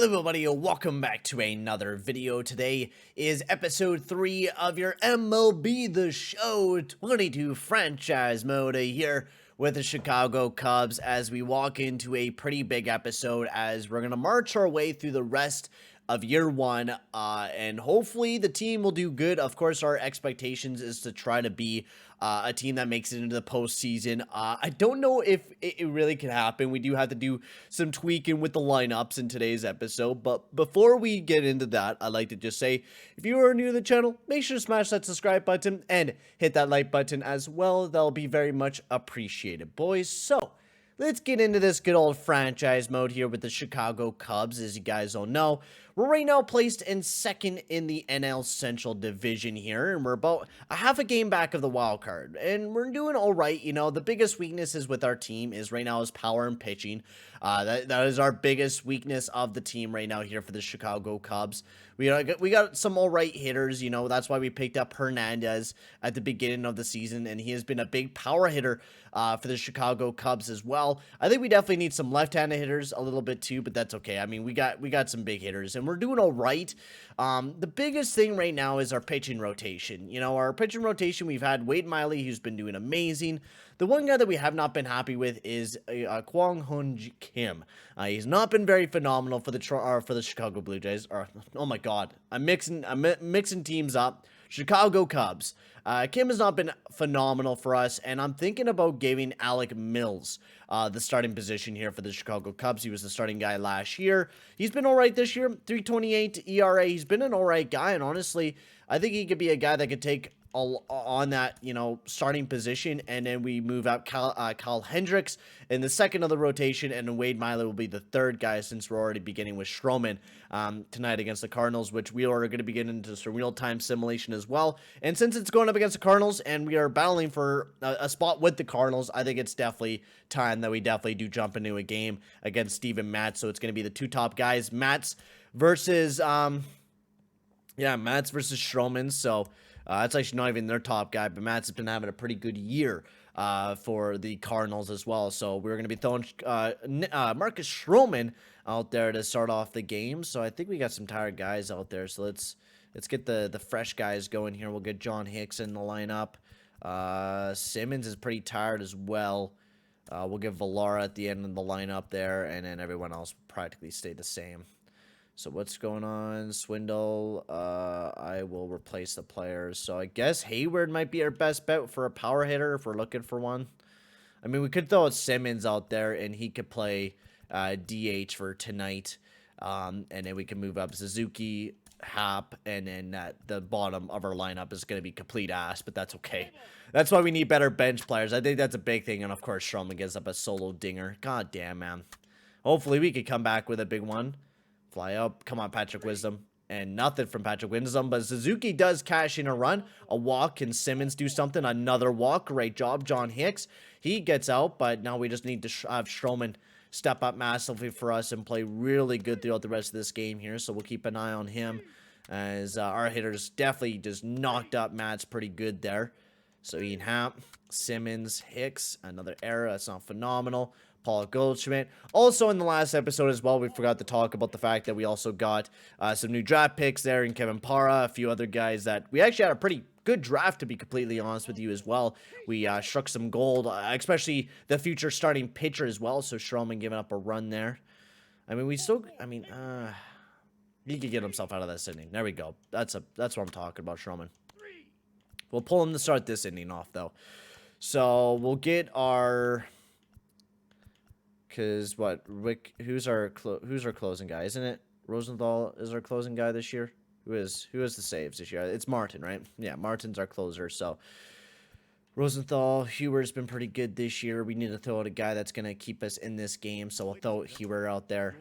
Hello everybody, welcome back to another video. Today is episode 3 of your MLB The Show 22 franchise mode here with the Chicago Cubs as we walk into a pretty big episode as we're going to march our way through the rest of year 1 and hopefully the team will do good. Of course, our expectations is to try to be a team that makes it into the postseason. I don't know if it really can happen. We do have to do some tweaking with the lineups in today's episode, but before we get into that, I'd like to just say, if you are new to the channel, make sure to smash that subscribe button and hit that like button as well. That'll be very much appreciated, boys. So let's get into this good old franchise mode here with the Chicago Cubs. As you guys all know, we're right now placed in second in the NL Central Division here, and we're about a half a game back of the wild card, and we're doing all right. You know, the biggest weaknesses with our team is right now is power and pitching. That is our biggest weakness of the team right now here for the Chicago Cubs. We got some all right hitters, you know, that's why we picked up Hernandez at the beginning of the season, and he has been a big power hitter for the Chicago Cubs as well. I think we definitely need some left-handed hitters a little bit too, but that's okay. I mean, we got some big hitters, and we're doing all right. The biggest thing right now is our pitching rotation. You know, our pitching rotation, we've had Wade Miley, who's been doing amazing. The one guy that we have not been happy with is Kwang Hoon Kim. He's not been very phenomenal for the Chicago Blue Jays. Oh my God, I'm mixing teams up. Chicago Cubs. Kim has not been phenomenal for us, and I'm thinking about giving Alec Mills the starting position here for the Chicago Cubs. He was the starting guy last year. He's been all right this year, 3.28 ERA. He's been an all right guy, and honestly, I think he could be a guy that could take on that, you know, starting position, and then we move out Kyle Hendrix in the second of the rotation, and Wade Miley will be the third guy since we're already beginning with Stroman tonight against the Cardinals, which we are going to be getting into some real-time simulation as well. And since it's going up against the Cardinals and we are battling for a spot with the Cardinals, I think it's definitely time that we definitely do jump into a game against Steve and Matt. So it's going to be the two top guys, Matt's versus Matt's versus Stroman. So that's actually not even their top guy, but Matt's been having a pretty good year for the Cardinals as well. So we're going to be throwing Marcus Stroman out there to start off the game. So I think we got some tired guys out there. So let's get the fresh guys going here. We'll get John Hicks in the lineup. Simmons is pretty tired as well. We'll get Villara at the end of the lineup there, and then everyone else practically stay the same. So what's going on? Swindle. I will replace the players. So I guess Hayward might be our best bet for a power hitter if we're looking for one. I mean, we could throw Simmons out there and he could play DH for tonight. And then we can move up Suzuki, Hap, and then the bottom of our lineup is going to be complete ass, but that's okay. That's why we need better bench players. I think that's a big thing. And of course, Stroman gives up a solo dinger. God damn, man. Hopefully we could come back with a big one. Fly up. Come on, Patrick Wisdom. And nothing from Patrick Wisdom, but Suzuki does cash in a run. A walk. Can Simmons do something? Another walk. Great job, John Hicks. He gets out, but now we just need to have Stroman step up massively for us and play really good throughout the rest of this game here. So we'll keep an eye on him as our hitters definitely just knocked up Matt's pretty good there. So Ian Happ, Simmons, Hicks, another error. That's not phenomenal. Paul Goldschmidt. Also in the last episode as well, we forgot to talk about the fact that we also got some new draft picks there in Kevin Parra, a few other guys that we actually had a pretty good draft, to be completely honest with you as well. We struck some gold, especially the future starting pitcher as well. So Stroman giving up a run there. I mean, he could get himself out of this inning. There we go. That's what I'm talking about, Stroman. We'll pull him to start this inning off though. So we'll get our. Because what, Rick? Who's our closing guy? Isn't it Rosenthal is our closing guy this year? Who is the saves this year? It's Martin, right? Yeah, Martin's our closer. So Rosenthal, Hewer's been pretty good this year. We need to throw out a guy that's gonna keep us in this game. So we'll throw Hewer out there.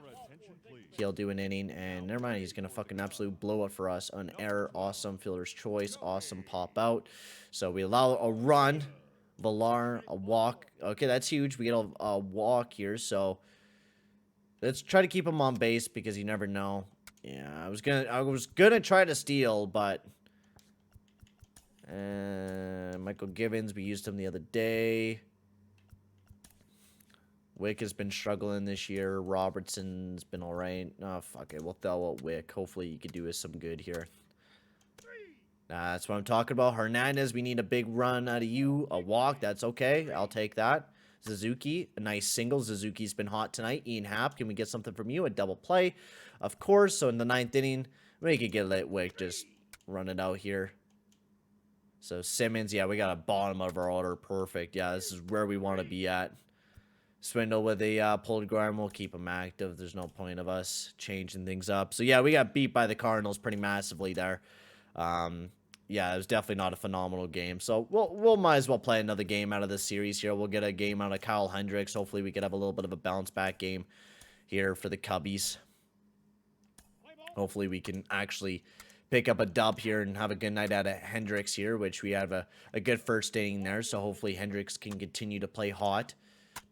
He'll do an inning, and never mind. He's gonna fucking absolute blow up for us. An error, awesome. Fielder's choice, awesome. Pop out. So we allow a run. Villar, a walk. Okay, that's huge. We get a walk here, so let's try to keep him on base because you never know. Yeah, I was gonna try to steal, but Michael Givens, we used him the other day. Wick has been struggling this year. Robertson's been all right. Oh, fuck it. We'll throw out Wick. Hopefully he could do us some good here. That's what I'm talking about. Hernandez, we need a big run out of you. A walk, that's okay. I'll take that. Suzuki, a nice single. Suzuki's been hot tonight. Ian Happ, can we get something from you? A double play, of course. So in the 9th inning, we could get Litwick just run it out here. So Simmons, yeah, we got a bottom of our order. Perfect. Yeah, this is where we want to be at. Swindle with a pulled ground. We'll keep him active. There's no point of us changing things up. So yeah, we got beat by the Cardinals pretty massively there. Yeah, it was definitely not a phenomenal game. So we'll might as well play another game out of this series here. We'll get a game out of Kyle Hendrix. Hopefully we could have a little bit of a bounce back game here for the Cubbies. Hopefully we can actually pick up a dub here and have a good night out of Hendrix here, which we have a good first inning there. So hopefully Hendrix can continue to play hot.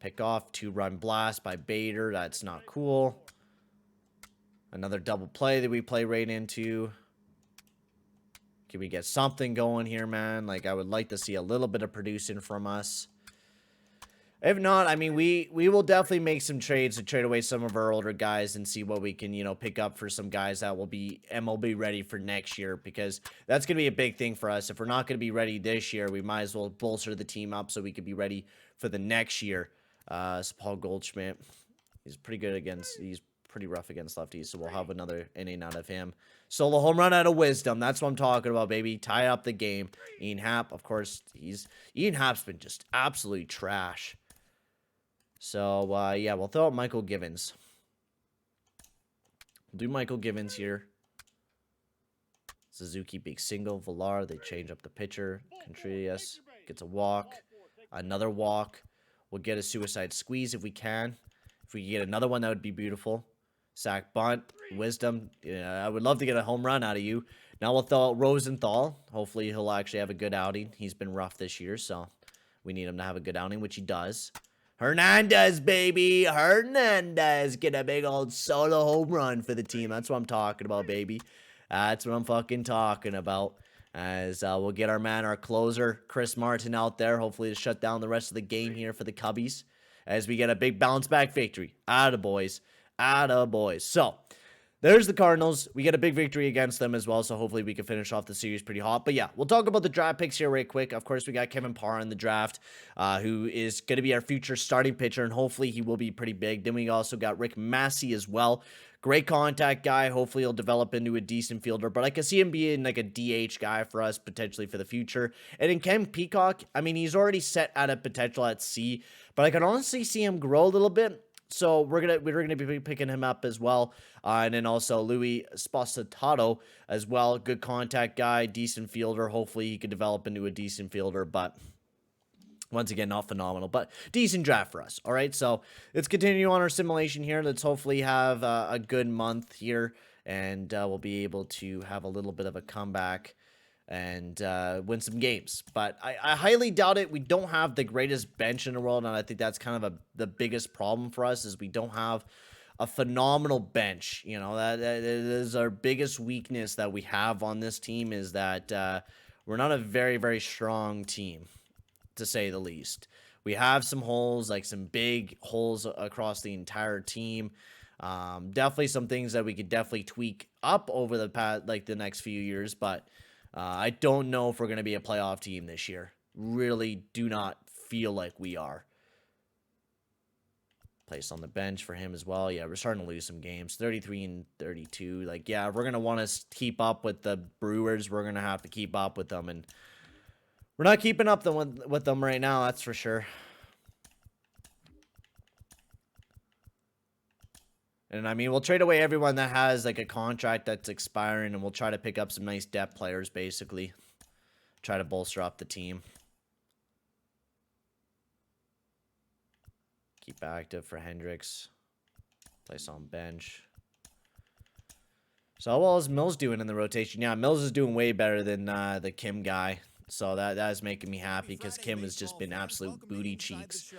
Pick off, 2-run blast by Bader. That's not cool. Another double play that we play right into. Can we get something going here, man? Like, I would like to see a little bit of producing from us. If not, I mean, we will definitely make some trades to trade away some of our older guys and see what we can, you know, pick up for some guys that will be MLB ready for next year, because that's going to be a big thing for us. If we're not going to be ready this year, we might as well bolster the team up so we could be ready for the next year. So Paul Goldschmidt, he's pretty good against, he's pretty rough against lefties, so we'll have another inning out of him. Solo home run out of Wisdom. That's what I'm talking about, baby. Tie up the game. Ian Happ, of course, Ian Happ's been just absolutely trash. So, yeah, we'll throw out Michael Givens. We'll do Michael Givens here. Suzuki, big single. Villar, they change up the pitcher. Contreras gets a walk. Another walk. We'll get a suicide squeeze if we can. If we can get another one, that would be beautiful. Sack bunt. Wisdom. Yeah, I would love to get a home run out of you. Now we'll throw out Rosenthal. Hopefully he'll actually have a good outing. He's been rough this year, so we need him to have a good outing, which he does. Hernandez, baby. Hernandez. Get a big old solo home run for the team. That's what I'm talking about, baby. That's what I'm fucking talking about. As we'll get our man, our closer, Chris Martin, out there. Hopefully to shut down the rest of the game here for the Cubbies. As we get a big bounce back victory. Attaboys. Attaboys. So, there's the Cardinals. We get a big victory against them as well, so hopefully we can finish off the series pretty hot. But yeah, we'll talk about the draft picks here right quick. Of course, we got Kevin Parr in the draft, who is going to be our future starting pitcher, and hopefully he will be pretty big. Then we also got Rick Massey as well. Great contact guy. Hopefully he'll develop into a decent fielder, but I can see him being like a DH guy for us potentially for the future. And in Ken Peacock, I mean, he's already set at a potential at C, but I can honestly see him grow a little bit. So we're gonna be picking him up as well, and then also Louis Spositato as well. Good contact guy, decent fielder. Hopefully he could develop into a decent fielder, but once again, not phenomenal, but decent draft for us. All right, so let's continue on our simulation here. Let's hopefully have a good month here, and we'll be able to have a little bit of a comeback and win some games. But I highly doubt it. We don't have the greatest bench in the world, and I think that's kind of the biggest problem for us is we don't have a phenomenal bench. You know, that is our biggest weakness that we have on this team, is that we're not a very, very strong team, to say the least. We have some holes, like some big holes across the entire team. Definitely some things that we could definitely tweak up over the past, like the next few years, but I don't know if we're going to be a playoff team this year. Really do not feel like we are. Place on the bench for him as well. Yeah, we're starting to lose some games. 33 and 32. Like, yeah, we're going to want to keep up with the Brewers. We're going to have to keep up with them, and we're not keeping up with them right now, that's for sure. And I mean, we'll trade away everyone that has like a contract that's expiring, and we'll try to pick up some nice depth players, basically. Try to bolster up the team. Keep active for Hendrix. Place on bench. So how well is Mills doing in the rotation? Yeah, Mills is doing way better than the Kim guy. So that is making me happy, because Kim has just been absolute booty cheeks.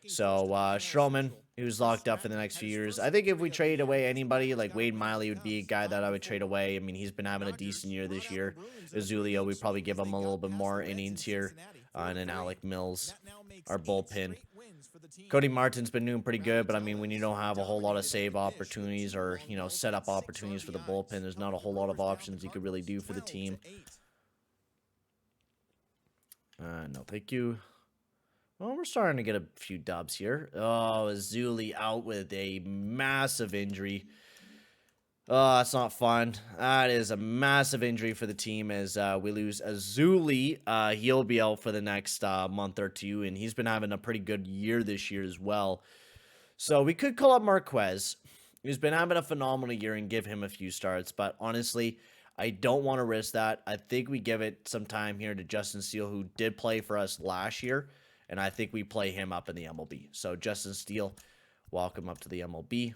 So Stroman, who's locked up for the next few years. I think if we trade away anybody, like Wade Miley would be a guy that I would trade away. I mean, he's been having a decent year this year. Azulio, we probably give him a little bit more innings here. And then Alec Mills, our bullpen. Cody Martin's been doing pretty good, but I mean, when you don't have a whole lot of save opportunities or, you know, set up opportunities for the bullpen, there's not a whole lot of options you could really do for the team. No, thank you. Well, we're starting to get a few dubs here. Oh, Azuli out with a massive injury. Oh, that's not fun. That is a massive injury for the team as we lose Azuli. He'll be out for the next month or two, and he's been having a pretty good year this year as well. So we could call up Marquez. He's been having a phenomenal year and give him a few starts, but honestly, I don't want to risk that. I think we give it some time here to Justin Steele, who did play for us last year, and I think we play him up in the MLB. So Justin Steele, welcome up to the MLB.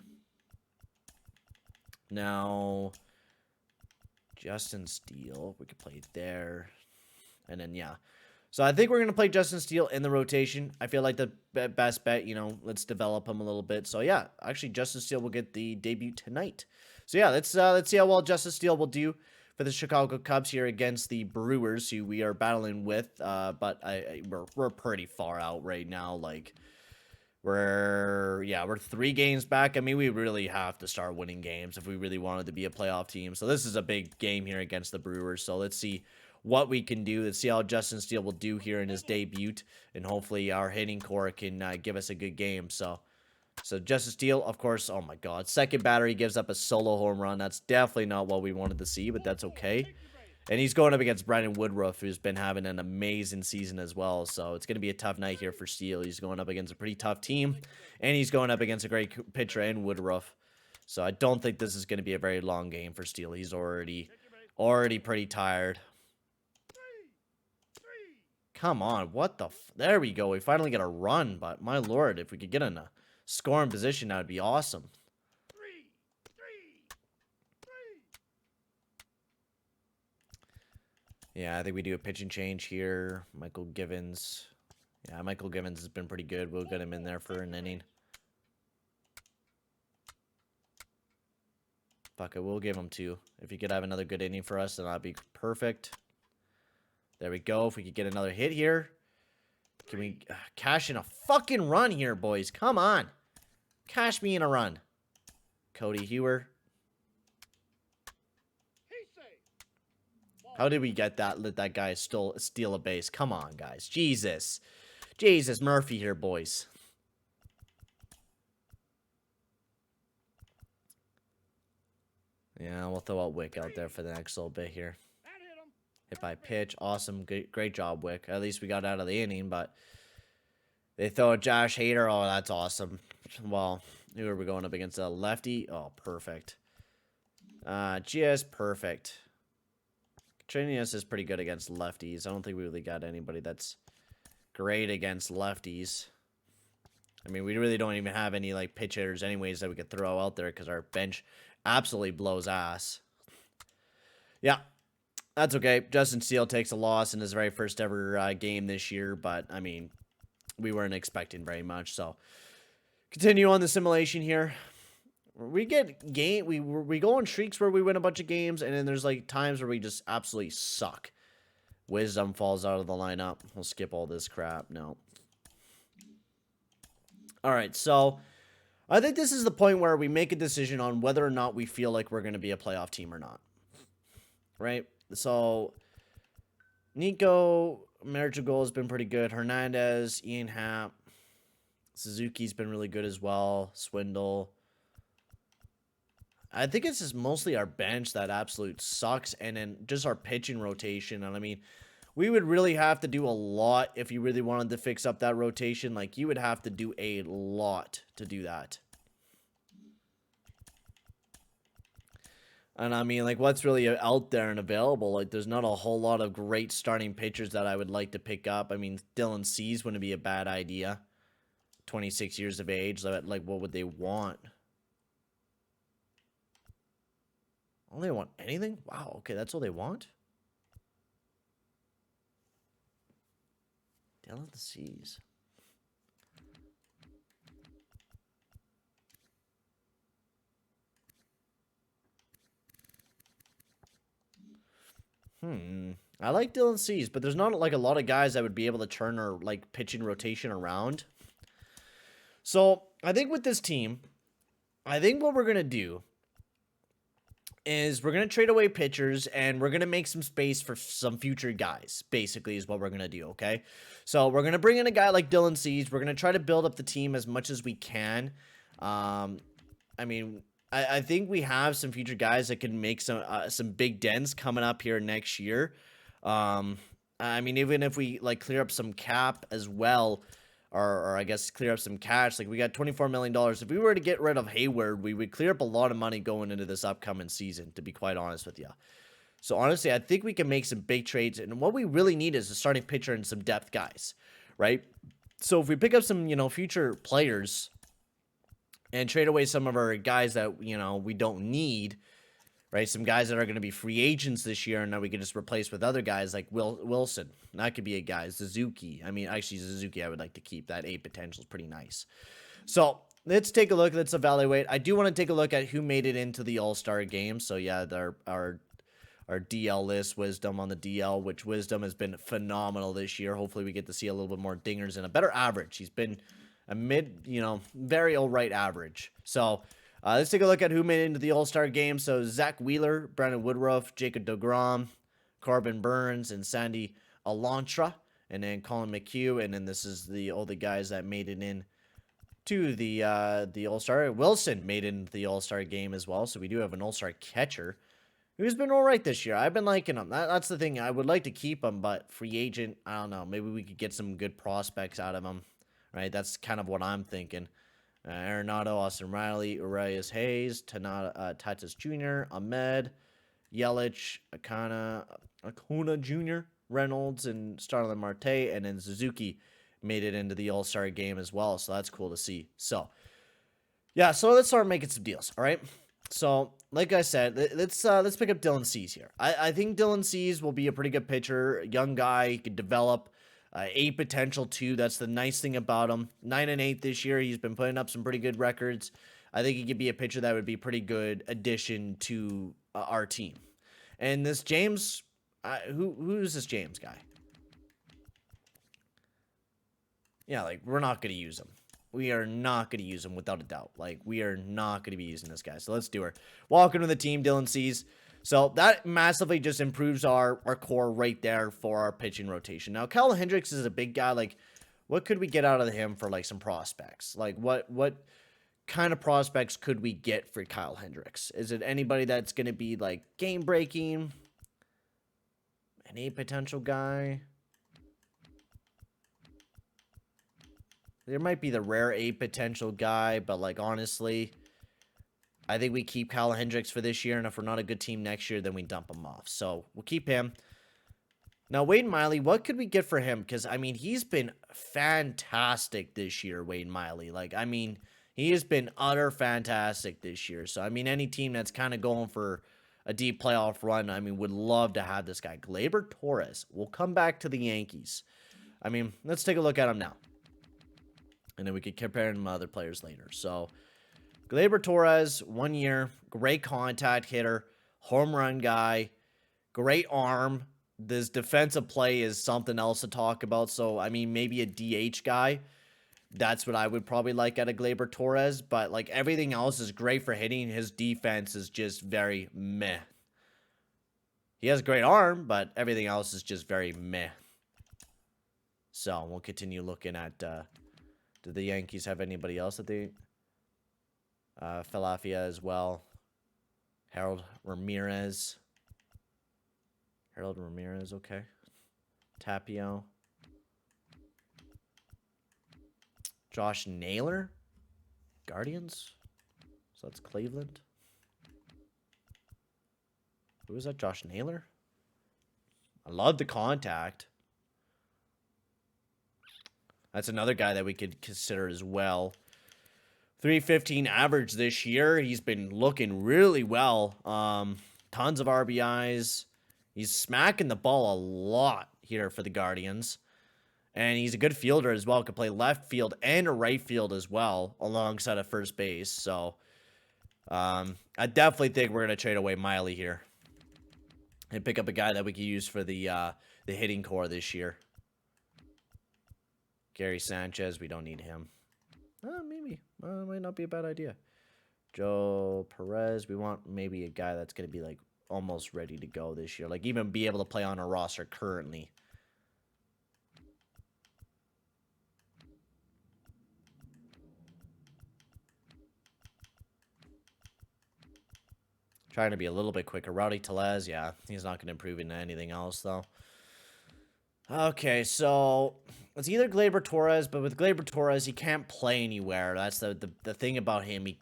Now, Justin Steele, we could play there. And then, yeah. So I think we're going to play Justin Steele in the rotation. I feel like the best bet, you know, let's develop him a little bit. So, yeah, actually, Justin Steele will get the debut tonight. So, yeah, let's see how well Justin Steele will do for the Chicago Cubs here against the Brewers, who we are battling with. But we're pretty far out right now, like... We're 3 games back. I mean, we really have to start winning games if we really wanted to be a playoff team. So this is a big game here against the Brewers. So let's see what we can do. Let's see how Justin Steele will do here in his debut. And hopefully our hitting core can give us a good game. So Justin Steele, of course, oh my God. Second batter, he gives up a solo home run. That's definitely not what we wanted to see, but that's okay. And he's going up against Brandon Woodruff, who's been having an amazing season as well. So it's going to be a tough night here for Steele. He's going up against a pretty tough team. And he's going up against a great pitcher in Woodruff. So I don't think this is going to be a very long game for Steele. He's already pretty tired. Come on, what the there we go. We finally get a run, but my lord, if we could get in a scoring position, that would be awesome. Yeah, I think we do a pitching change here. Michael Givens. Yeah, Michael Givens has been pretty good. We'll get him in there for an inning. Fuck it, we'll give him 2. If he could have another good inning for us, then that'd be perfect. There we go. If we could get another hit here. Can we cash in a fucking run here, boys? Come on. Cash me in a run. Cody Hewer. How did we get that? Let that guy steal a base. Come on, guys. Jesus. Jesus, Murphy here, boys. Yeah, we'll throw out Wick out there for the next little bit here. Hit by pitch. Awesome. Great job, Wick. At least we got out of the inning, but they throw a Josh Hader. Oh, that's awesome. Well, who are we going up against? A lefty? Oh, perfect. Just perfect. Trinius is pretty good against lefties. I don't think we really got anybody that's great against lefties. I mean, we really don't even have any, like, pitch hitters anyways that we could throw out there because our bench absolutely blows ass. Yeah, that's okay. Justin Steele takes a loss in his very first ever game this year, but, I mean, we weren't expecting very much, so. Continue on the simulation here. We get we go on streaks where we win a bunch of games, and then there's like times where we just absolutely suck. Wisdom falls out of the lineup. We'll skip all this crap. No. All right, so I think this is the point where we make a decision on whether or not we feel like we're going to be a playoff team or not. Right? So Nico Marichal has been pretty good. Hernandez, Ian Happ, Suzuki's been really good as well. Swindle. I think it's just mostly our bench that absolute sucks, and then just our pitching rotation. And I mean, we would really have to do a lot if you really wanted to fix up that rotation. Like, you would have to do a lot to do that. And I mean, like, what's really out there and available? Like, there's not a whole lot of great starting pitchers that I would like to pick up. I mean, Dylan Cease wouldn't be a bad idea. 26 years of age. Like, what would they want? Oh, they want anything? Wow, okay, that's all they want? Down at the seas. I like Dylan Cease, but there's not like a lot of guys that would be able to turn our like pitching rotation around. So I think with this team, I think what we're gonna do is we're gonna trade away pitchers and we're gonna make some space for some future guys. Basically, is what we're gonna do. Okay, so we're gonna bring in a guy like Dylan Cease. We're gonna try to build up the team as much as we can. I mean, I think we have some future guys that can make some big dents coming up here next year. I mean, even if we like clear up some cap as well, or I guess clear up some cash, like we got $24 million. If we were to get rid of Hayward, we would clear up a lot of money going into this upcoming season, to be quite honest with you. So honestly, I think we can make some big trades, and what we really need is a starting pitcher and some depth guys, right? So if we pick up some, future players and trade away some of our guys that, we don't need, right? Some guys that are going to be free agents this year, and that we can just replace with other guys like Wilson. That could be a guy. Suzuki. I mean, actually, Suzuki I would like to keep. That A potential is pretty nice. So let's take a look. Let's evaluate. I do want to take a look at who made it into the All-Star game. So yeah, our DL list, Wisdom on the DL, which Wisdom has been phenomenal this year. Hopefully we get to see a little bit more dingers and a better average. He's been a very all right average. So let's take a look at who made it into the All-Star game. So Zach Wheeler, Brandon Woodruff, Jacob deGrom, Corbin Burns, and Sandy Alontra, and then Colin McHugh, and then this is all the guys that made it in to the All-Star. Wilson made it into the All-Star game as well, so we do have an All-Star catcher who's been all right this year. I've been liking him. That's the thing. I would like to keep him, but free agent, I don't know. Maybe we could get some good prospects out of him, right? That's kind of what I'm thinking. Arenado, Austin Riley, Urias Hayes, Tatis Jr., Ahmed, Yelich, Acuna Jr., Reynolds, and Starlin Marte, and then Suzuki made it into the All-Star game as well, so that's cool to see. So, yeah, so let's start making some deals, all right? So, like I said, let's pick up Dylan Cease here. I think Dylan Cease will be a pretty good pitcher, young guy, he could develop. A potential too. That's the nice thing about him. 9-8 this year. He's been putting up some pretty good records. I think he could be a pitcher that would be a pretty good addition to our team. And this James, who's this James guy? Yeah, like we're not going to use him. We are not going to use him without a doubt. Like we are not going to be using this guy. So let's do her. Welcome to the team, Dylan Cease. So that massively just improves our core right there for our pitching rotation. Now, Kyle Hendrix is a big guy. Like, what could we get out of him for, like, some prospects? Like, what kind of prospects could we get for Kyle Hendrix? Is it anybody that's going to be, like, game-breaking? Any potential guy? There might be the rare A potential guy, but, like, honestly, I think we keep Kyle Hendrix for this year, and if we're not a good team next year, then we dump him off. So we'll keep him. Now, Wade Miley, what could we get for him? Because, I mean, he's been fantastic this year, Wade Miley. Like, I mean, he has been utter fantastic this year. So, I mean, any team that's kind of going for a deep playoff run, I mean, would love to have this guy. Gleyber Torres will come back to the Yankees. I mean, let's take a look at him now. And then we could compare him to other players later. So, Gleyber Torres, 1 year, great contact hitter, home run guy, great arm. This defensive play is something else to talk about. So, I mean, maybe a DH guy. That's what I would probably like out of Gleyber Torres. But, like, everything else is great for hitting. His defense is just very meh. He has a great arm, but everything else is just very meh. So, we'll continue looking at, do the Yankees have anybody else that they... Falafia as well. Harold Ramirez. Okay. Tapio. Josh Naylor. Guardians. So that's Cleveland. Who is that? Josh Naylor? I love the contact. That's another guy that we could consider as well. 315 average this year. He's been looking really well. Tons of RBIs. He's smacking the ball a lot here for the Guardians. And he's a good fielder as well. Could play left field and right field as well, alongside of first base. So, I definitely think we're going to trade away Miley here. and pick up a guy that we could use for the hitting core this year. Gary Sanchez, we don't need him. Maybe. Might not be a bad idea. Joe Perez, we want maybe a guy that's going to be like almost ready to go this year. Like even be able to play on a roster currently. Trying to be a little bit quicker. Rowdy Tellez, yeah. He's not going to improve into anything else, though. Okay, so it's either Gleyber Torres, but with Gleyber Torres, he can't play anywhere. That's the thing about him. You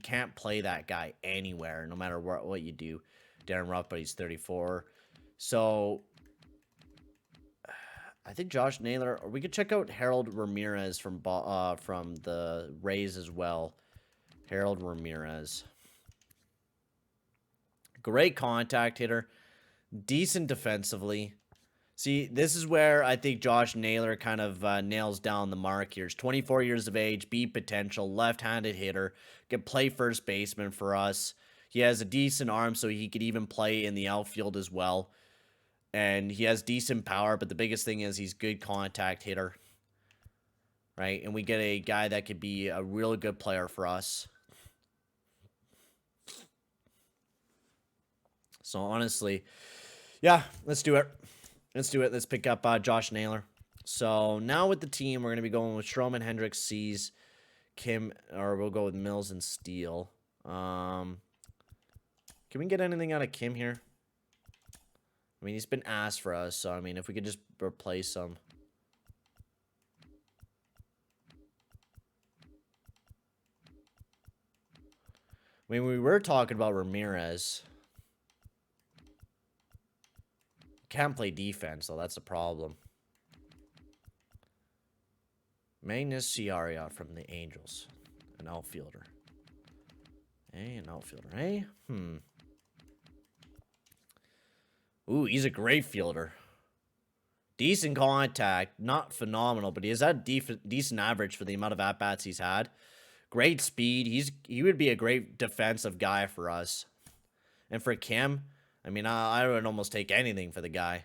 can't play that guy anywhere, no matter what you do. Darren Ruff, but he's 34. So I think Josh Naylor, or we could check out Harold Ramirez from the Rays as well. Harold Ramirez. Great contact hitter. Decent defensively. See, this is where I think Josh Naylor kind of nails down the mark here. He's 24 years of age, B potential, left-handed hitter, can play first baseman for us. He has a decent arm, so he could even play in the outfield as well. And he has decent power, but the biggest thing is he's good contact hitter. Right? And we get a guy that could be a really good player for us. So, honestly, yeah, let's do it. Let's do it. Let's pick up Josh Naylor. So, now with the team, we're going to be going with Stroman, Hendrix, Cease, Kim, or we'll go with Mills and Steele. Can we get anything out of Kim here? I mean, he's been asked for us, so, I mean, if we could just replace him. I mean, we were talking about Ramirez. Can't play defense, though. That's a problem. Magnus Ciaria from the Angels. An outfielder. Hey, an outfielder. Hey? Ooh, he's a great fielder. Decent contact. Not phenomenal, but he has had decent average for the amount of at-bats he's had. Great speed. He would be a great defensive guy for us. And for Kim, I mean, I would almost take anything for the guy.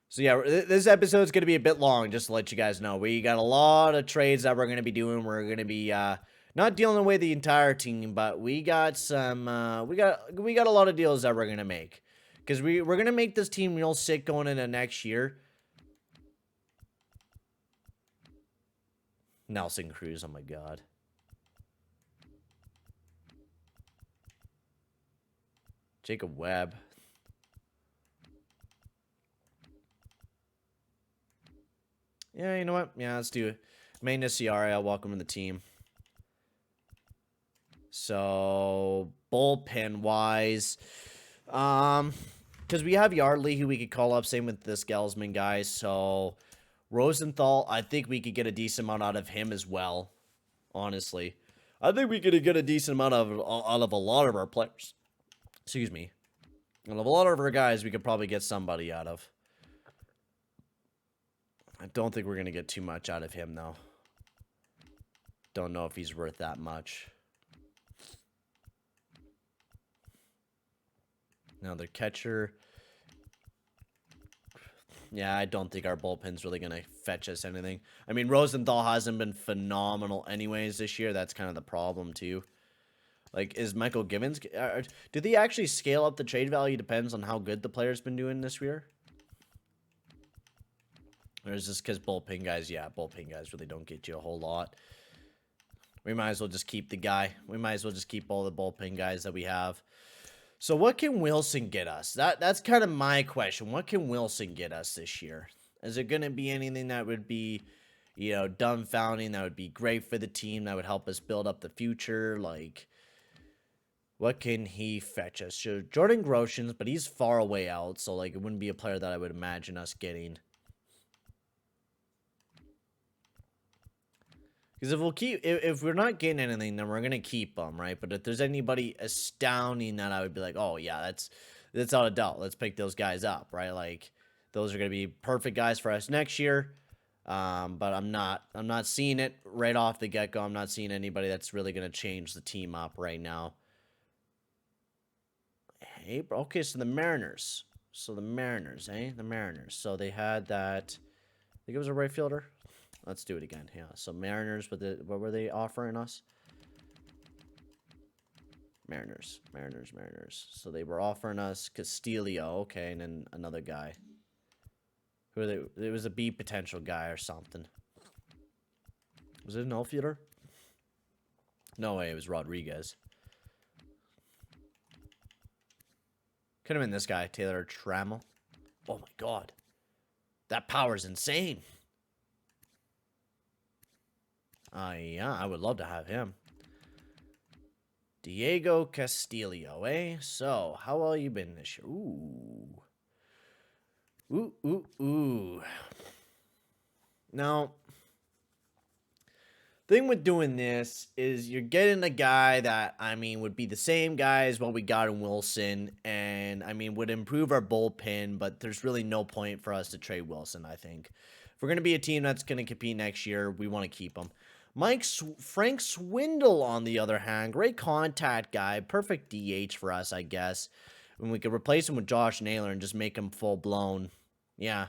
So, yeah, this episode's going to be a bit long, just to let you guys know. We got a lot of trades that we're going to be doing. We're going to be not dealing with the entire team, but we got some we got a lot of deals that we're going to make. Because we're going to make this team real sick going into next year. Nelson Cruz, oh my god. Jacob Webb. Yeah, you know what? Yeah, let's do it. Magnus Ciaria, welcome to the team. So, bullpen-wise, because we have Yardley, who we could call up. Same with this Gelsman guy. So, Rosenthal, I think we could get a decent amount out of him as well, honestly. I think we could get a decent amount out of a lot of our players. Excuse me. Out of a lot of our guys, we could probably get somebody out of. I don't think we're going to get too much out of him, though. Don't know if he's worth that much. Now, the catcher. Yeah, I don't think our bullpen's really going to fetch us anything. I mean, Rosenthal hasn't been phenomenal anyways this year. That's kind of the problem, too. Like, is Michael Givens... do they actually scale up the trade value? Depends on how good the player's been doing this year. Or is this because bullpen guys... Yeah, bullpen guys really don't get you a whole lot. We might as well just keep the guy. We might as well just keep all the bullpen guys that we have. So what can Wilson get us? That's kind of my question. What can Wilson get us this year? Is it going to be anything that would be, you know, dumbfounding, that would be great for the team, that would help us build up the future? Like, what can he fetch us? Sure, Jordan Groshans, but he's far away out, so, like, it wouldn't be a player that I would imagine us getting. Because if we're not getting anything, then we're gonna keep them, right? But if there's anybody astounding that I would be like, oh yeah, that's out of doubt. Let's pick those guys up, right? Like, those are gonna be perfect guys for us next year. But I'm not seeing it right off the get-go. I'm not seeing anybody that's really gonna change the team up right now. hey, bro. Okay, so the Mariners. So the Mariners, eh? The Mariners. So they had that. I think it was a right fielder. Let's do it again. Yeah. So Mariners, but what were they offering us? Mariners. So they were offering us Castillo. Okay, and then another guy. Who are they? It was a B potential guy or something. Was it an outfielder? No way, it was Rodriguez. Could have been this guy, Taylor Trammell. Oh my god. That power's insane. Yeah, I would love to have him. Diego Castillo, eh? So, how well you been this year? Ooh. Now, thing with doing this is you're getting a guy that, I mean, would be the same guy as what we got in Wilson, and, I mean, would improve our bullpen, but there's really no point for us to trade Wilson, I think. If we're going to be a team that's going to compete next year, we want to keep him. Frank Swindle, on the other hand, great contact guy, perfect DH for us, I guess. When we could replace him with Josh Naylor and just make him full-blown, yeah.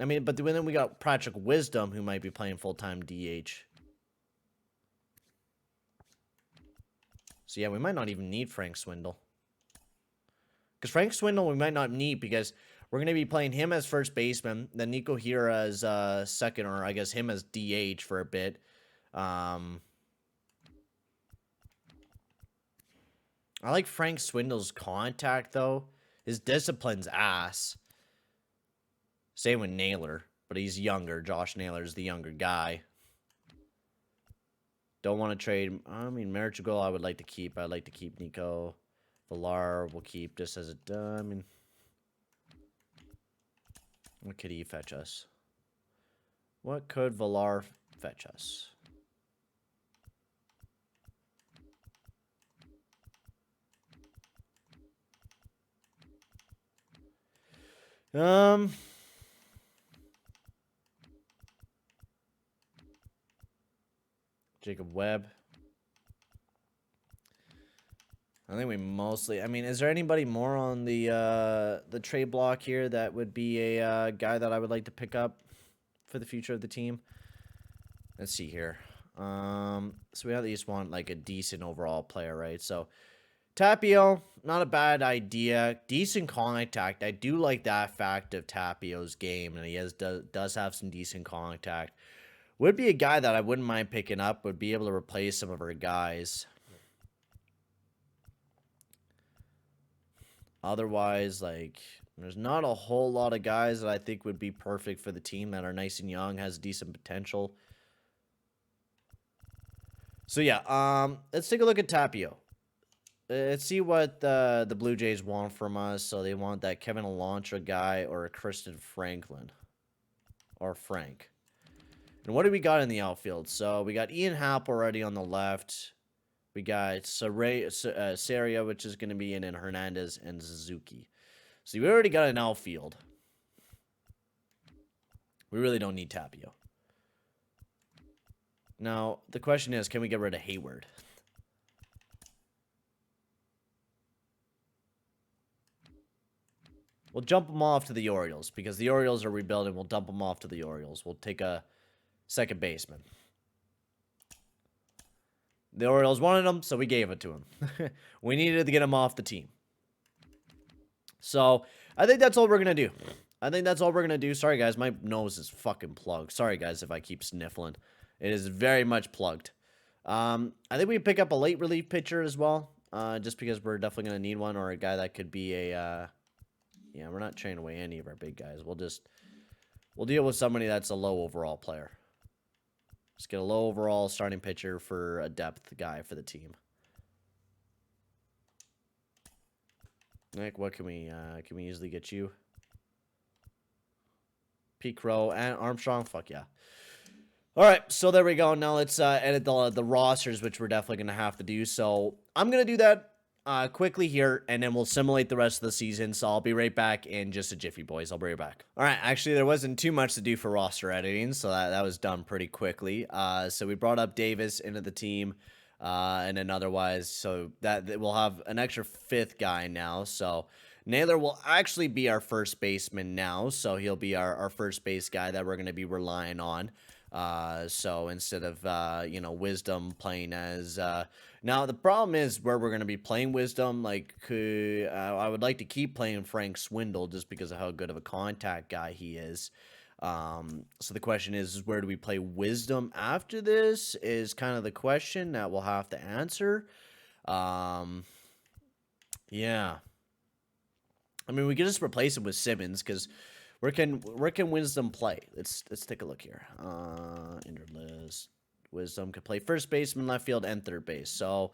I mean, but then we got Patrick Wisdom, who might be playing full-time DH. So, yeah, we might not even need Frank Swindle. Because Frank Swindle we might not need because we're going to be playing him as first baseman, then Nico Hira as second, or I guess him as DH for a bit. I like Frank Swindle's contact, though. His discipline's ass. Same with Naylor, but he's younger. Josh Naylor's the younger guy. Don't want to trade. I mean, Marichal, I would like to keep. I'd like to keep Nico. Villar will keep just as it does. I mean, what could he fetch us? What could Villar fetch us? Jacob Webb. I think we mostly. I mean, is there anybody more on the trade block here that would be a guy that I would like to pick up for the future of the team? Let's see here. So we at least want like a decent overall player, right? So Tapio, not a bad idea. Decent contact. I do like that fact of Tapio's game, and he does have some decent contact. Would be a guy that I wouldn't mind picking up. Would be able to replace some of our guys. Otherwise, like, there's not a whole lot of guys that I think would be perfect for the team that are nice and young, has decent potential. So yeah, let's take a look at Tapio. Let's see what the Blue Jays want from us. So they want that Kevin Alonso guy or a Kristen Franklin. Or Frank. And what do we got in the outfield? So we got Ian Happ already on the left. We got Saria, which is going to be in Hernandez and Suzuki. So we already got an outfield. We really don't need Tapio. Now, the question is, can we get rid of Hayward? We'll jump him off to the Orioles because the Orioles are rebuilding. We'll dump him off to the Orioles. We'll take a second baseman. The Orioles wanted him, so we gave it to him. We needed to get him off the team. So, I think that's all we're going to do. Sorry, guys. My nose is fucking plugged. Sorry, guys, if I keep sniffling. It is very much plugged. I think we pick up a late relief pitcher as well. Just because we're definitely going to need one, or a guy that could be a... yeah, we're not trading away any of our big guys. We'll deal with somebody that's a low overall player. Just get a low overall starting pitcher for a depth guy for the team. Like, what can we easily get you? Pete Crow and Armstrong? Fuck yeah. All right, so there we go. Now let's edit the rosters, which we're definitely going to have to do. So I'm going to do that quickly here, and then we'll simulate the rest of the season. So I'll be right back in just a jiffy, boys. I'll be right back. All right, actually, there wasn't too much to do for roster editing, so that was done pretty quickly. So we brought up Davis into the team. And then otherwise, so that we'll have an extra fifth guy now. So Naylor will actually be our first baseman now. So he'll be our first base guy that we're going to be relying on. So instead of, Wisdom playing as, now the problem is where we're going to be playing Wisdom. Like, I would like to keep playing Frank Swindle just because of how good of a contact guy he is. So the question is where do we play Wisdom after this is kind of the question that we'll have to answer. Yeah. I mean, we could just replace him with Simmons because where can Wisdom play? Let's take a look here. Injured list. Wisdom could play first baseman, left field, and third base. So,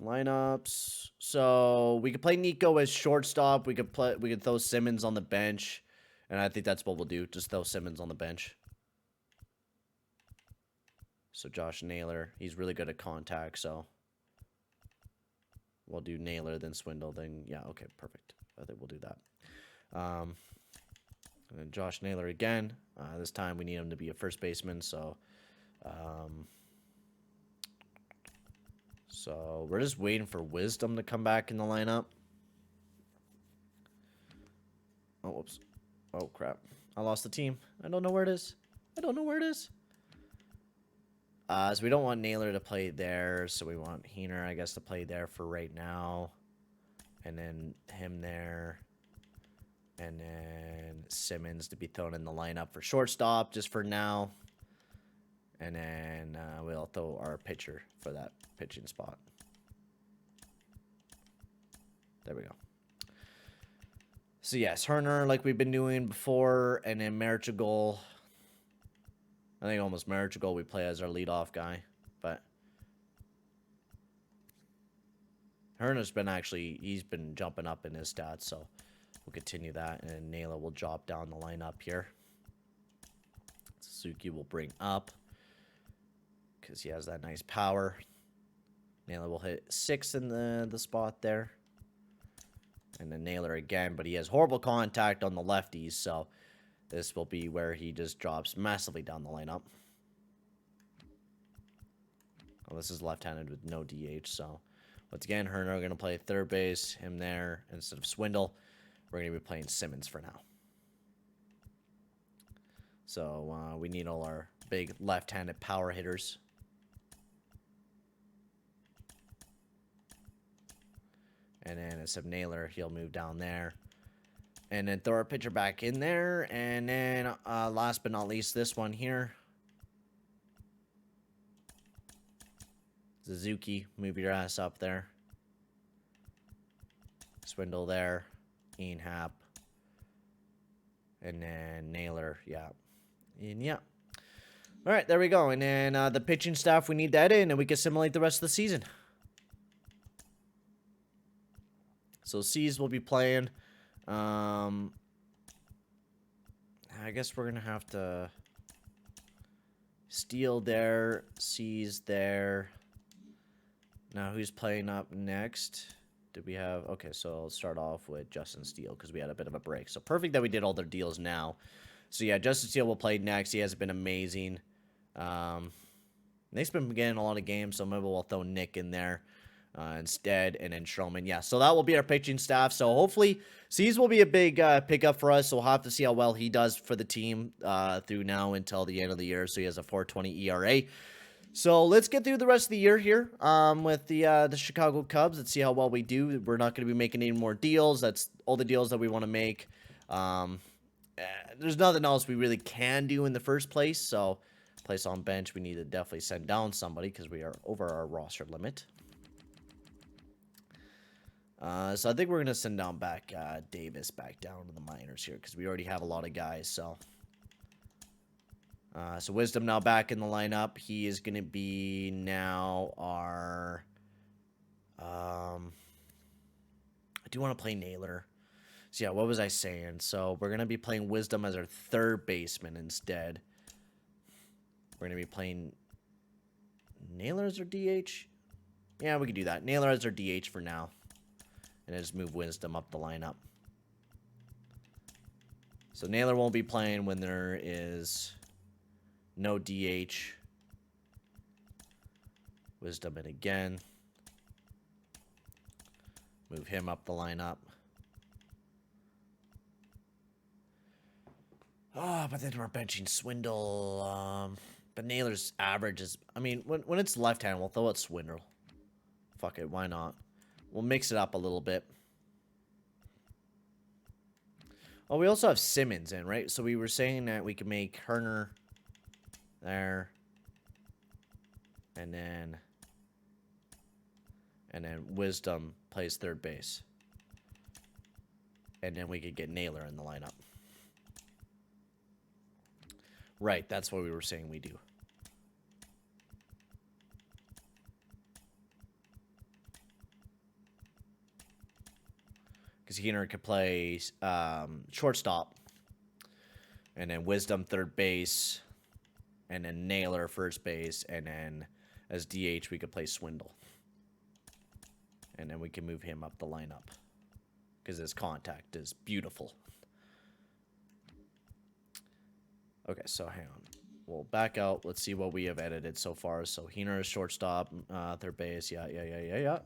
lineups. So we could play Nico as shortstop. We could throw Simmons on the bench, and I think that's what we'll do. Just throw Simmons on the bench. So Josh Naylor, he's really good at contact. So we'll do Naylor, then Swindle, then yeah, okay, perfect. I think we'll do that. And then Josh Naylor again. This time we need him to be a first baseman. So, so we're just waiting for Wisdom to come back in the lineup. Oh, whoops. Oh, crap. I lost the team. I don't know where it is. So we don't want Naylor to play there. So we want Heener, I guess, to play there for right now. And then him there. And then Simmons to be thrown in the lineup for shortstop just for now. And then we'll throw our pitcher for that pitching spot. There we go. So yes, Herner like we've been doing before. And then Marichal. I think almost Marichal we play as our leadoff guy. But Herner's been he's been jumping up in his stats. So we'll continue that. And Naylor will drop down the lineup here. Suzuki will bring up. Because he has that nice power. Naylor will hit 6 in the spot there. And then Naylor again, but he has horrible contact on the lefties, so this will be where he just drops massively down the lineup. Well, this is left-handed with no DH, so once again, Herner going to play third base, him there instead of Swindle. We're going to be playing Simmons for now. So we need all our big left-handed power hitters. And then instead of Naylor, he'll move down there. And then throw our pitcher back in there. And then last but not least, this one here. Suzuki, move your ass up there. Swindle there. Ian Happ. And then Naylor, yeah. And yeah. All right, there we go. And then the pitching staff, we need that in, and we can simulate the rest of the season. So C's will be playing. I guess we're going to have to Steele there. C's there. Now who's playing up next? Did we have... Okay, so I'll start off with Justin Steele because we had a bit of a break. So perfect that we did all their deals now. So yeah, Justin Steele will play next. He has been amazing. Nick's been getting a lot of games, so maybe we'll throw Nick in there. Instead, and then Stroman. Yeah, so that will be our pitching staff. So hopefully, C's will be a big pickup for us. So we'll have to see how well he does for the team through now until the end of the year. So he has a 4.20 ERA. So let's get through the rest of the year here with the Chicago Cubs. Let's see how well we do. We're not going to be making any more deals. That's all the deals that we want to make. There's nothing else we really can do in the first place. So place on bench, we need to definitely send down somebody because we are over our roster limit. So I think we're going to send down Davis back down to the minors here because we already have a lot of guys. So Wisdom now back in the lineup. He is going to be now our... I do want to play Naylor. So yeah, what was I saying? So we're going to be playing Wisdom as our third baseman instead. We're going to be playing Naylor as our DH. Yeah, we can do that. Naylor as our DH for now. And just move Wisdom up the lineup. So Naylor won't be playing when there is no DH. Wisdom in again. Move him up the lineup. Oh, but then we're benching Swindle. But Naylor's average is... I mean, when it's left-hand, we'll throw out Swindle. Fuck it, why not? We'll mix it up a little bit. Oh, we also have Simmons in, right? So we were saying that we could make Herner there. And then Wisdom plays third base. And then we could get Naylor in the lineup. Right, that's what we were saying we do. Because Heener could play shortstop. And then Wisdom third base. And then Naylor first base. And then as DH, we could play Swindle. And then we can move him up the lineup. Because his contact is beautiful. Okay, so hang on. We'll back out. Let's see what we have edited so far. So Heener is shortstop, third base. Yeah.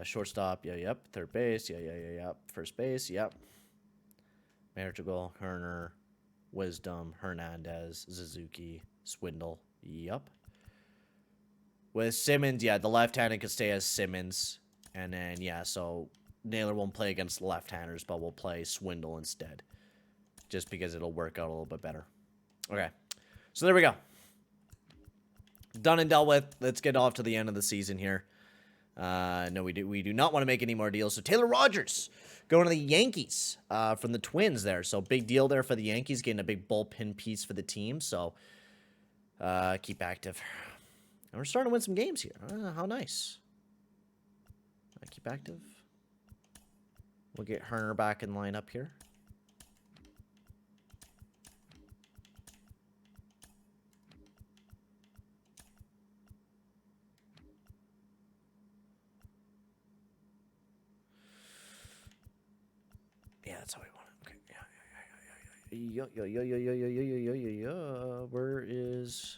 Shortstop, yep. Third base, yep. First base, yep. Madrigal, Herner, Wisdom, Hernandez, Suzuki, Swindle, yep. With Simmons, yeah, the left-handed could stay as Simmons. And then, yeah, so Naylor won't play against the left-handers, but we'll play Swindle instead. Just because it'll work out a little bit better. Okay. So there we go. Done and dealt with. Let's get off to the end of the season here. No, we do not want to make any more deals. So Taylor Rogers going to the Yankees from the Twins there. So big deal there for the Yankees, getting a big bullpen piece for the team. So keep active. And we're starting to win some games here. How nice. Keep active. We'll get Herner back in line up here. Yeah, that's how we want it. Okay. Yeah. Where is...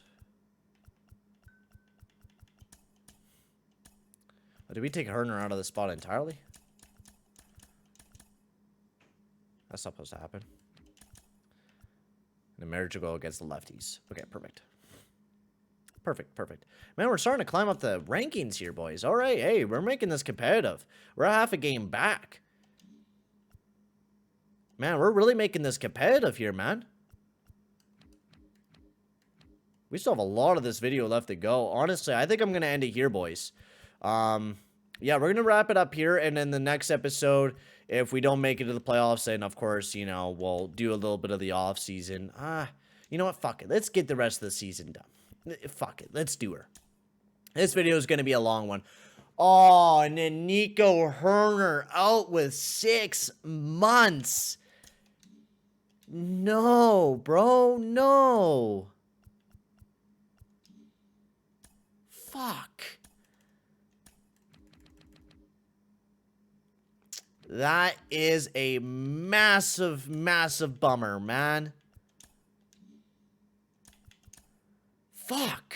Oh, did we take Herner out of the spot entirely? That's not supposed to happen. And the marriage will go against the lefties. Okay, perfect. Perfect. Man, we're starting to climb up the rankings here, boys. All right, hey, we're making this competitive. We're half a game back. Man, we're really making this competitive here, man. We still have a lot of this video left to go. Honestly, I think I'm going to end it here, boys. Yeah, we're going to wrap it up here. And then the next episode, if we don't make it to the playoffs, then, of course, you know, we'll do a little bit of the off season. You know what? Fuck it. Let's get the rest of the season done. Fuck it. Let's do her. This video is going to be a long one. Oh, and then Nico Herner out with 6 months. No, bro, no. Fuck. That is a massive, massive bummer, man. Fuck.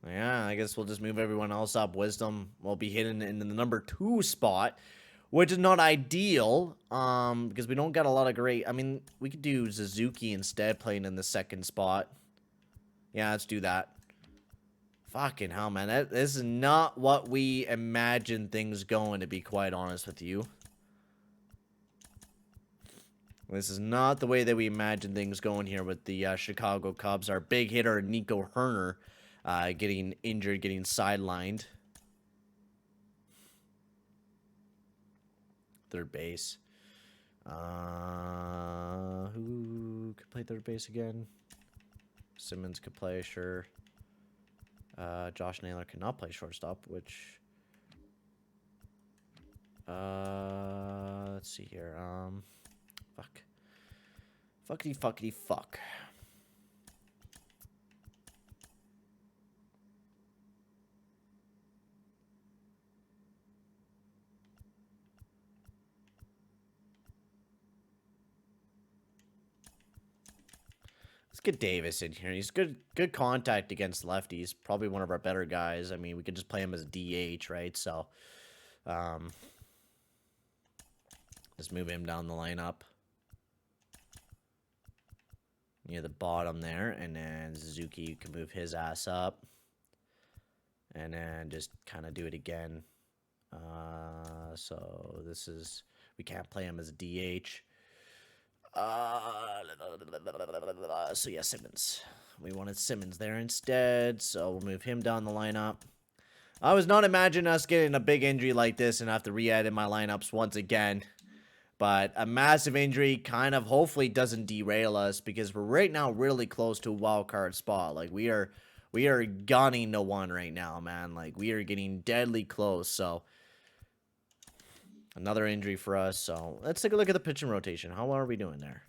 Yeah, I guess we'll just move everyone else up. Wisdom will be hidden in the number 2 spot, which is not ideal, because we don't got a lot of great... I mean, we could do Suzuki instead, playing in the 2nd spot. Yeah, let's do that. Fucking hell, man. This is not what we imagined things going, to be quite honest with you. This is not the way that we imagined things going here with the Chicago Cubs. Our big hitter, Nico Herner, getting injured, getting sidelined. Third base. Who could play third base again? Simmons could play, sure. Josh Naylor cannot play shortstop, which... let's see here. Fuck. Fuckity fuck. get Davis in here. He's good contact against lefties. Probably one of our better guys. I mean, we could just play him as DH, right? So, just move him down the lineup near the bottom there, and then Suzuki can move his ass up, and then just kind of do it again. So this is, we can't play him as a DH. So yeah, Simmons. We wanted Simmons there instead, so we'll move him down the lineup. I was not imagining us getting a big injury like this and have to re-add in my lineups once again. But a massive injury kind of hopefully doesn't derail us, because we're right now really close to a wild card spot. Like we are gunning to one right now, man. Like we are getting deadly close. So another injury for us. So let's take a look at the pitching rotation. How are we doing there?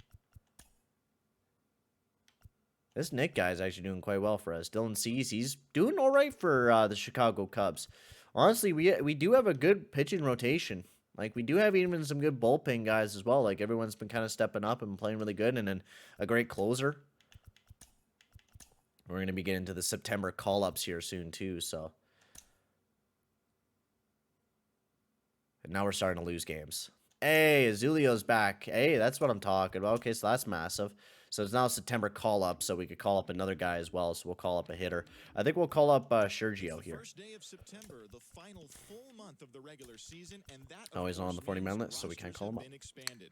This Nick guy is actually doing quite well for us. Dylan Cease, he's doing all right for the Chicago Cubs. Honestly, we do have a good pitching rotation. Like, we do have even some good bullpen guys as well. Like, everyone's been kind of stepping up and playing really good. And then a great closer. We're going to be getting to the September call-ups here soon, too, so. And now we're starting to lose games. Hey, Azulio's back. Hey, that's what I'm talking about. Okay, so that's massive. So it's now September call-up, so we could call up another guy as well. So we'll call up a hitter. I think we'll call up Sergio here. First day of September, the final full month of the regular season, and that oh, he's not on the 40-man list, so we can't call him up.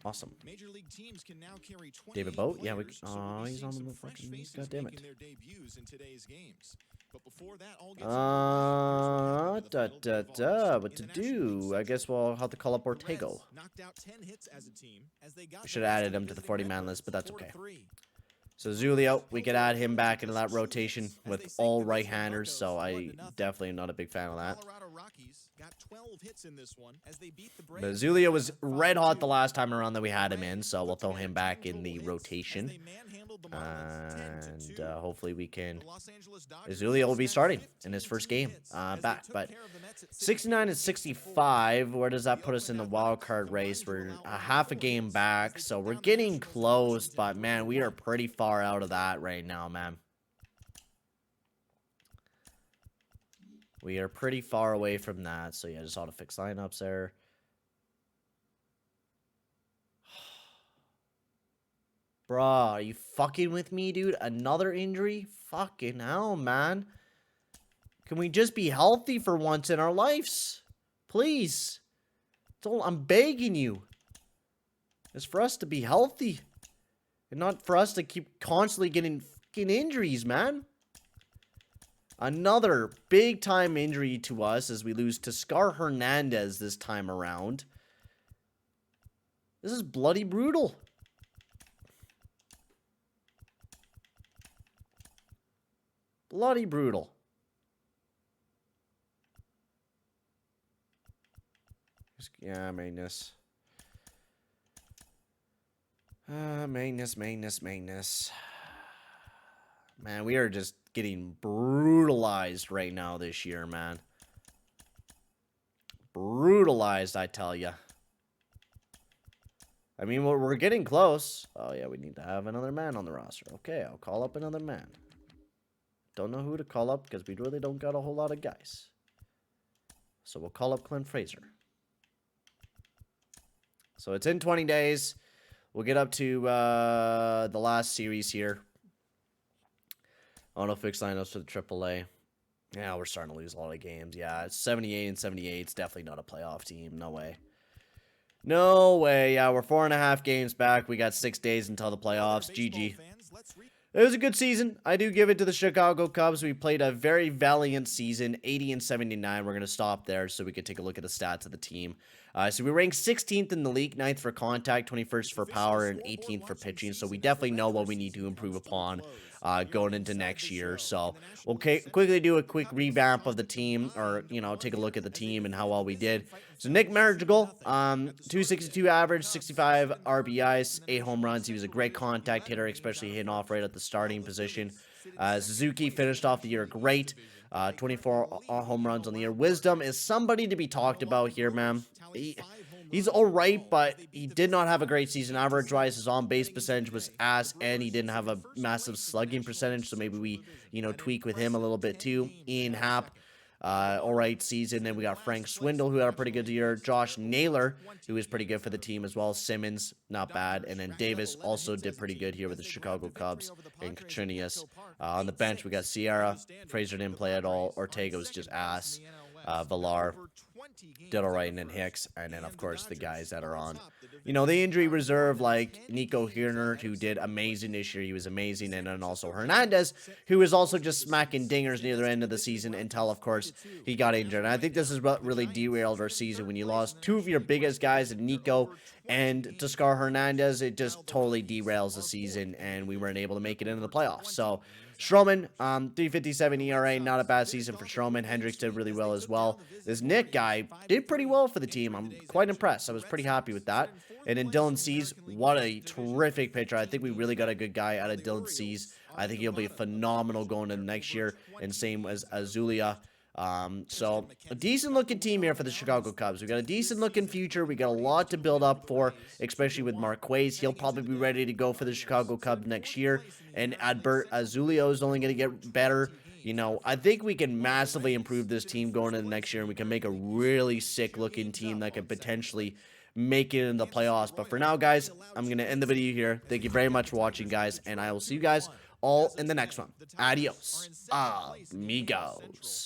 Awesome. Major league teams can now carry David Boat? Yeah, we. Oh, he's on the fucking. God damn it. But before that, all what to do? I guess we'll have to call up Ortego. We should have added him to the 40-man list, but that's okay. So Zulio, we could add him back into that rotation with all right-handers, so I definitely am not a big fan of that. But Zulio was red hot the last time around that we had him in, so we'll throw him back in the rotation. And hopefully we can... Zulio will be starting in his first game back. But 69 and 65, where does that put us in the wild card race? We're a half a game back, so we're getting close, but man, we are pretty far out of that right now, man. We are pretty far away from that, so yeah, just auto fix lineups there. Bruh, are you fucking with me, dude? Another injury? Fucking hell, man. Can we just be healthy for once in our lives? Please. I'm begging you. It's for us to be healthy. And not for us to keep constantly getting fucking injuries, man. Another big-time injury to us as we lose to Scar Hernandez this time around. This is bloody brutal. Bloody brutal. Yeah, maintenance. Maintenance. Man, we are just getting brutalized right now this year, man. Brutalized, I tell ya. I mean, we're getting close. Oh, yeah, we need to have another man on the roster. Okay, I'll call up another man. Don't know who to call up because we really don't got a whole lot of guys. So we'll call up Clint Fraser. So it's in 20 days. We'll get up to the last series here. Auto fix lineups for the AAA. Yeah, we're starting to lose a lot of games. Yeah, it's 78 and 78. It's definitely not a playoff team. No way. No way. Yeah, we're 4.5 games back. We got 6 days until the playoffs. GG. It was a good season. I do give it to the Chicago Cubs. We played a very valiant season, 80 and 79. We're going to stop there so we can take a look at the stats of the team. So we ranked 16th in the league, 9th for contact, 21st for power, and 18th for pitching. So we definitely know what we need to improve upon going into next year. So we'll quickly do a quick revamp of the team, or, you know, take a look at the team and how well we did. So Nick Madrigal, 262 average, 65 RBIs, 8 home runs. He was a great contact hitter, especially hitting off right at the starting position. Suzuki finished off the year great. 24 home runs on the year. Wisdom is somebody to be talked about here, man. He's alright, but he did not have a great season average-wise. His on-base percentage was ass, and he didn't have a massive slugging percentage, so maybe we, tweak with him a little bit too. Ian Happ, alright season. Then we got Frank Swindle, who had a pretty good year. Josh Naylor, who was pretty good for the team as well. Simmons, not bad. And then Davis also did pretty good here with the Chicago Cubs. And Contreras. On the bench, we got Sierra. Fraser didn't play at all. Ortega was just ass. Villar did alright, and then Hicks, and then of course the guys that are on, the injury reserve, like Nico Hirner, who did amazing this year. He was amazing. And then also Hernandez, who was also just smacking dingers near the end of the season until, of course, he got injured. And I think this is what really derailed our season. When you lost two of your biggest guys, Nico and Teoscar Hernandez, it just totally derails the season, and we weren't able to make it into the playoffs. So Stroman, 3.57 ERA, not a bad season for Stroman. Hendrix did really well as well. This Nick guy did pretty well for the team. I'm quite impressed. I was pretty happy with that. And then Dylan Cease, what a terrific pitcher. I think we really got a good guy out of Dylan Cease. I think he'll be phenomenal going into next year, and same as Azulia. So a decent looking team here for the Chicago Cubs. We got a decent looking future. We got a lot to build up for, especially with Marquez. He'll probably be ready to go for the Chicago Cubs next year. And Adbert Azulio is only going to get better. I think we can massively improve this team going into next year, and we can make a really sick looking team that could potentially make it in the playoffs. But for now, guys, I'm going to end the video here. Thank you very much for watching, guys, and I will see you guys all in the next one. Adios, amigos.